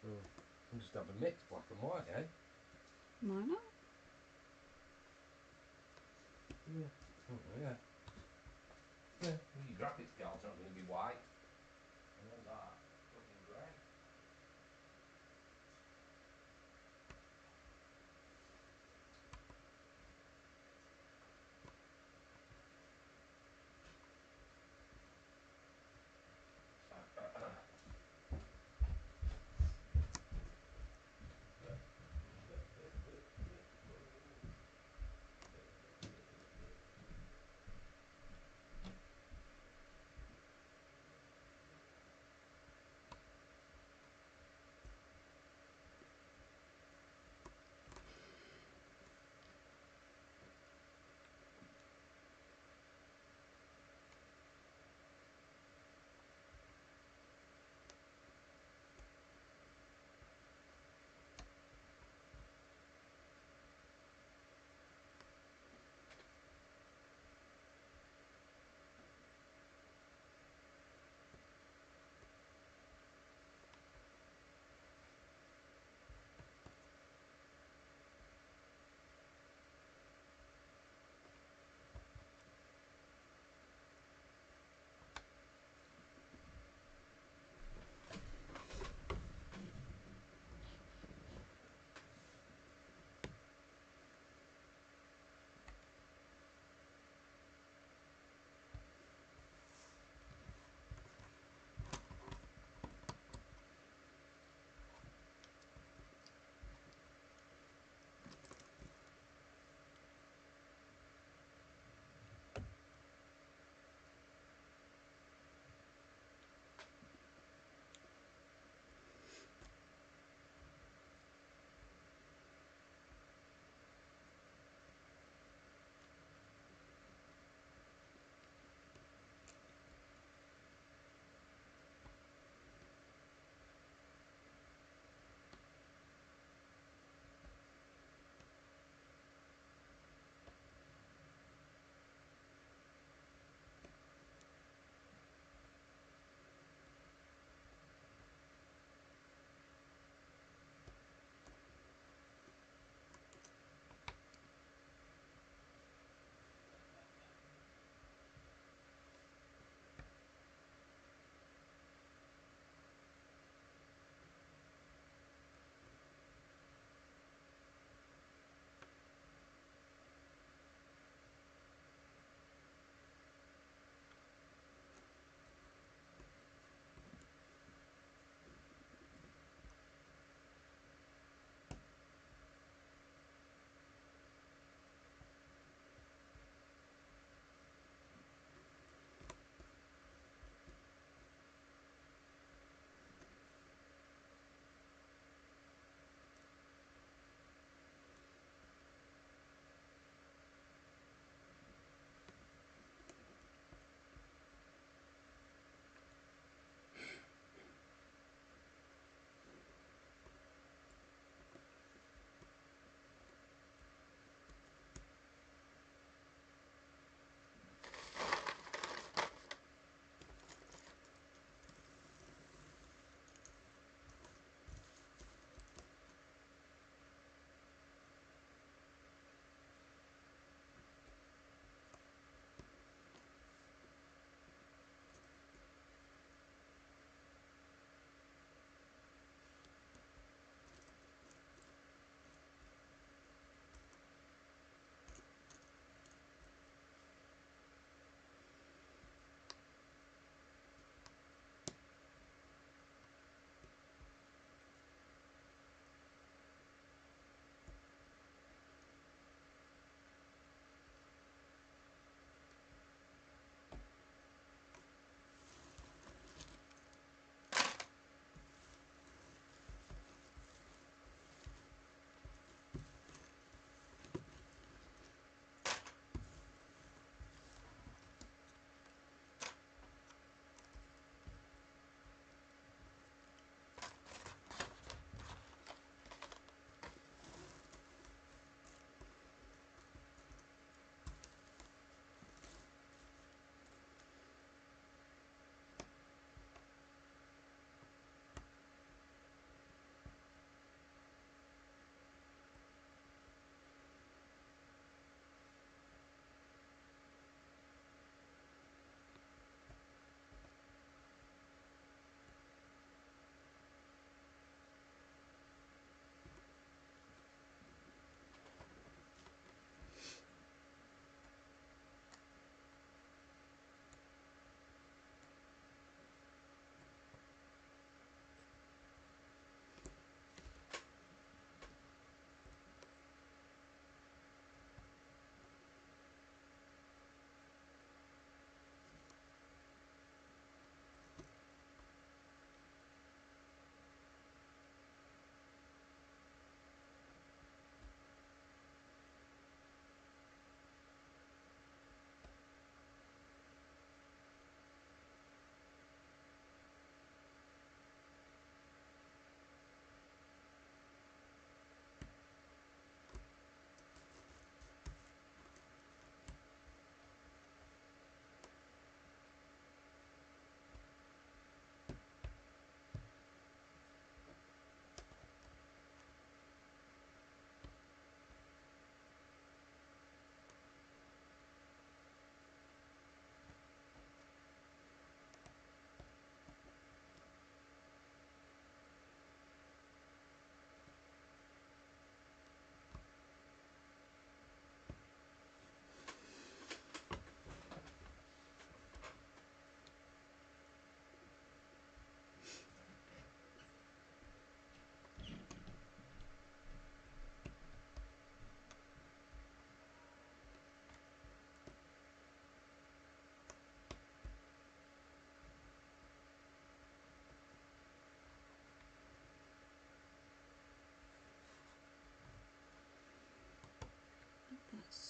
We'll just have a mix, black and white, eh? Why not? Yeah. Oh, yeah. Yeah. Well, your graphics card's not going to be white. I know that. Fucking grey.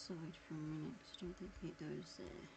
side for a minute because I don't think it goes there.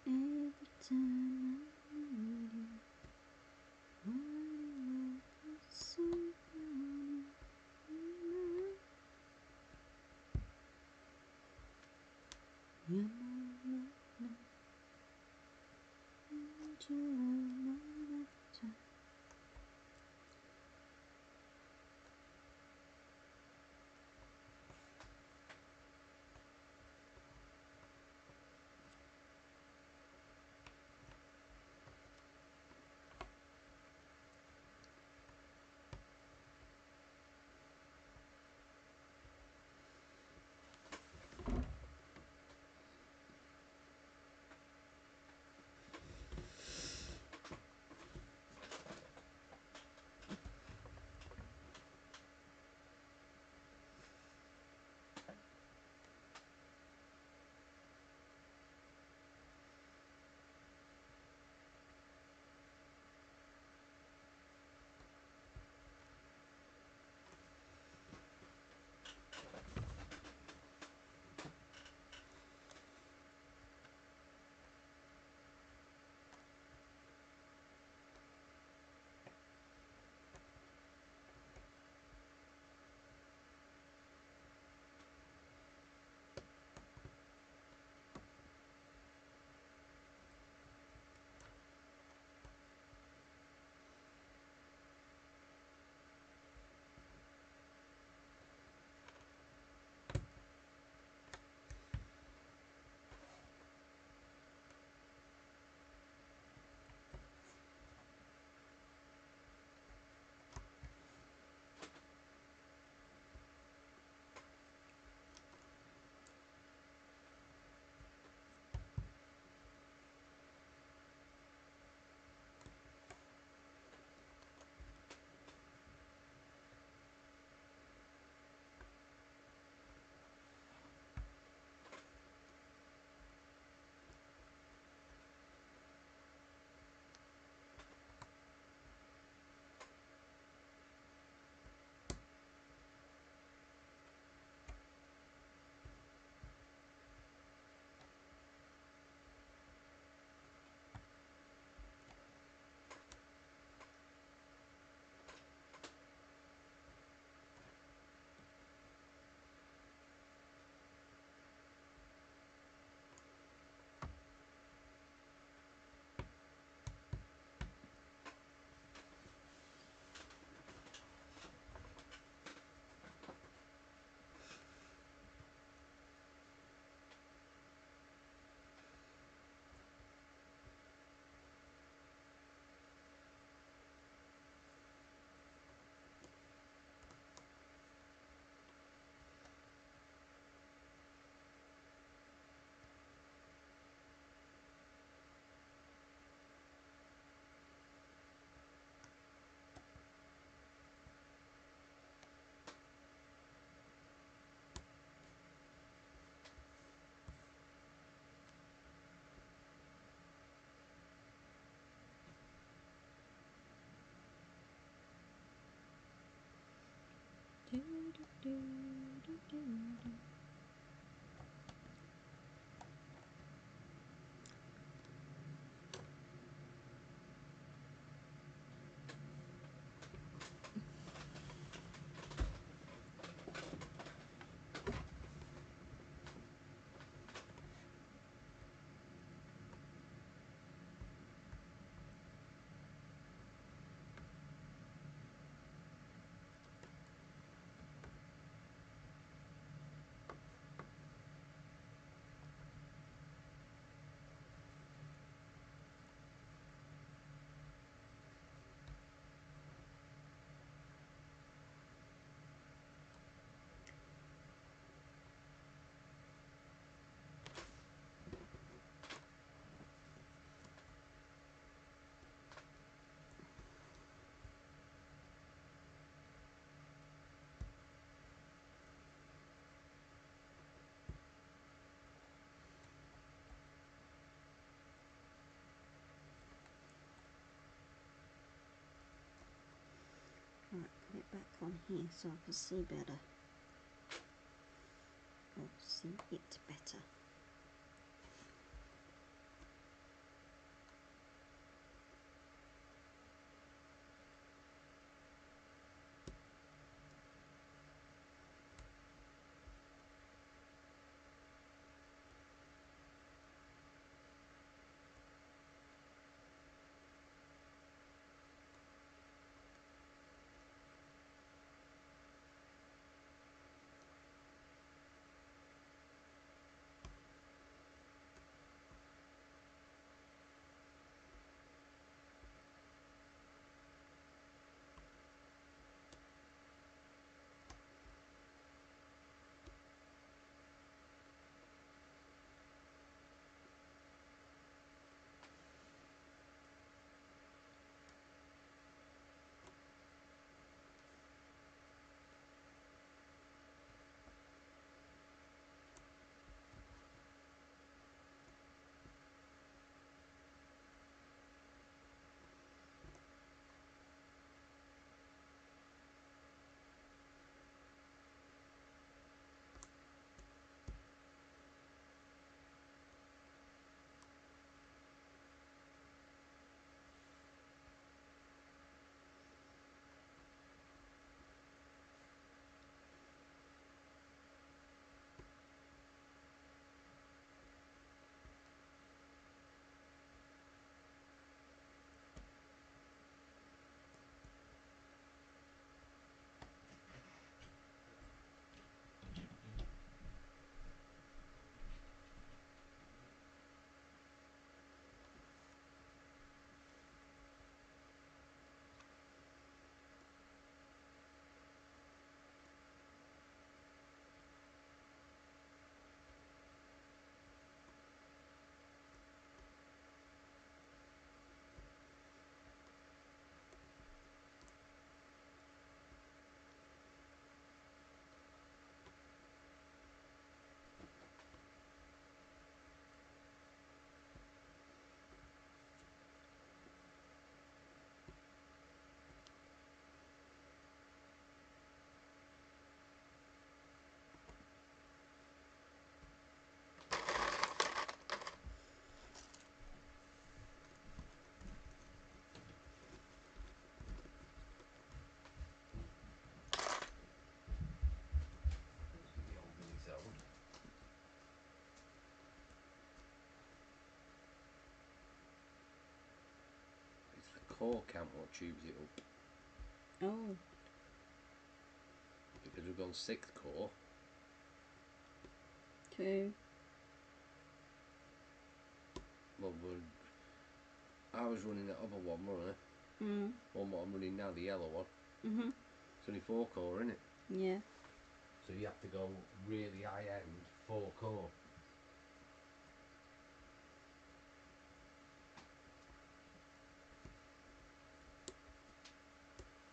Every time I need you, running like the sun down you're my love, into my lifetime. Do, do, do, do. Right, put it back on here so I can see better. Or see it better. It's the core count what tubes it up. Oh. Because we've gone 6th core. 2. Well, I was running that other one, wasn't I? Mm. One what I'm running now, the yellow one. Mhm. It's only 4 core, isn't it? Yeah. So you have to go really high end, 4 core.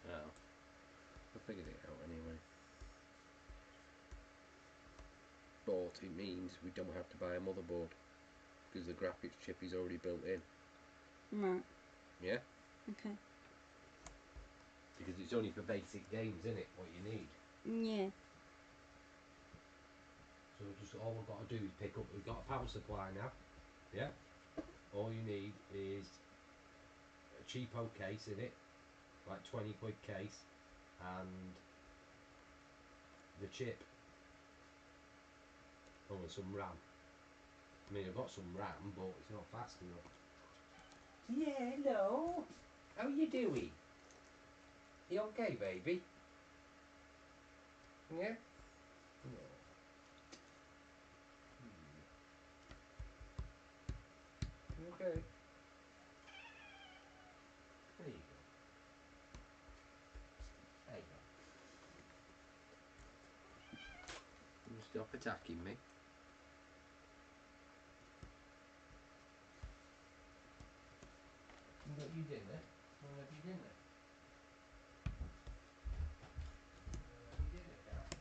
Oh. I figured it out anyway. But it means we don't have to buy a motherboard because the graphics chip is already built in. Right. Yeah? Okay. Because it's only for basic games, isn't it? What you need. Yeah. So just all we've got to do is pick up. We've got a power supply now. Yeah. All you need is a cheapo case in it, like 20 quid case, and the chip. Oh, and some RAM. I mean, I've got some RAM, but it's not fast enough. Yeah, hello. How you doing? You okay, baby? Yeah? No. You okay? There you go. There you go. You stop attacking me. You got your dinner? Wanna have your dinner? Your dinner, cat?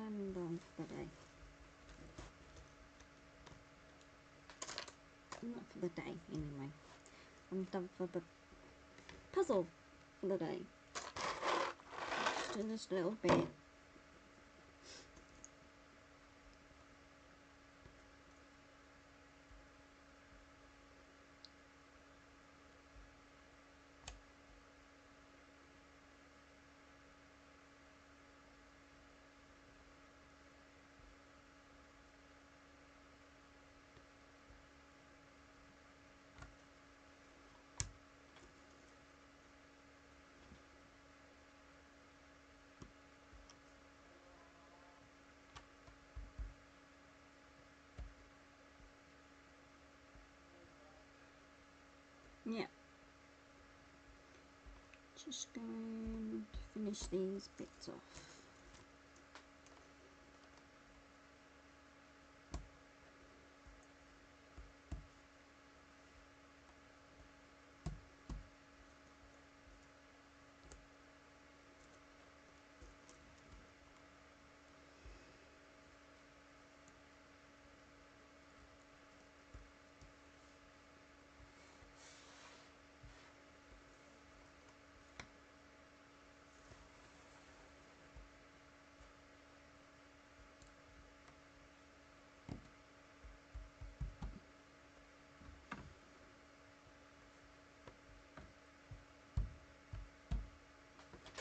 I'm done for the day. Not for the day, anyway. I'm done for the puzzle for the day. Just do this little bit. Yeah. Just going to finish these bits off.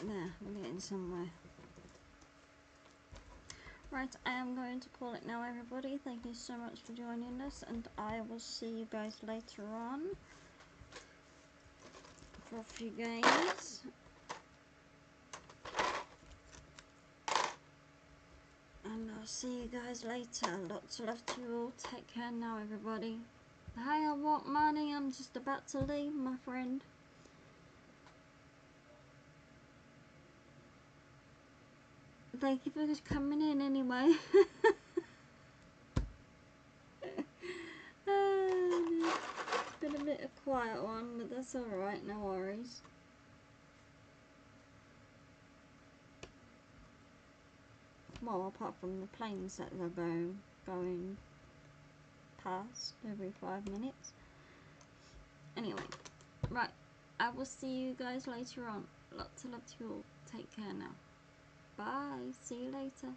There, we're getting somewhere. Right, I am going to call it now, everybody. Thank you so much for joining us, and I will see you guys later on for a few games. And I'll see you guys later. Lots of love to you all. Take care now, everybody. Hey, I want money. I'm just about to leave, my friend. Thank you for just coming in anyway. It's been a bit of a quiet one, but that's alright, no worries. Well, apart from the planes that are going past every 5 minutes. Anyway, right, I will see you guys later on. Lots of love to you all. Take care now. Bye. See you later.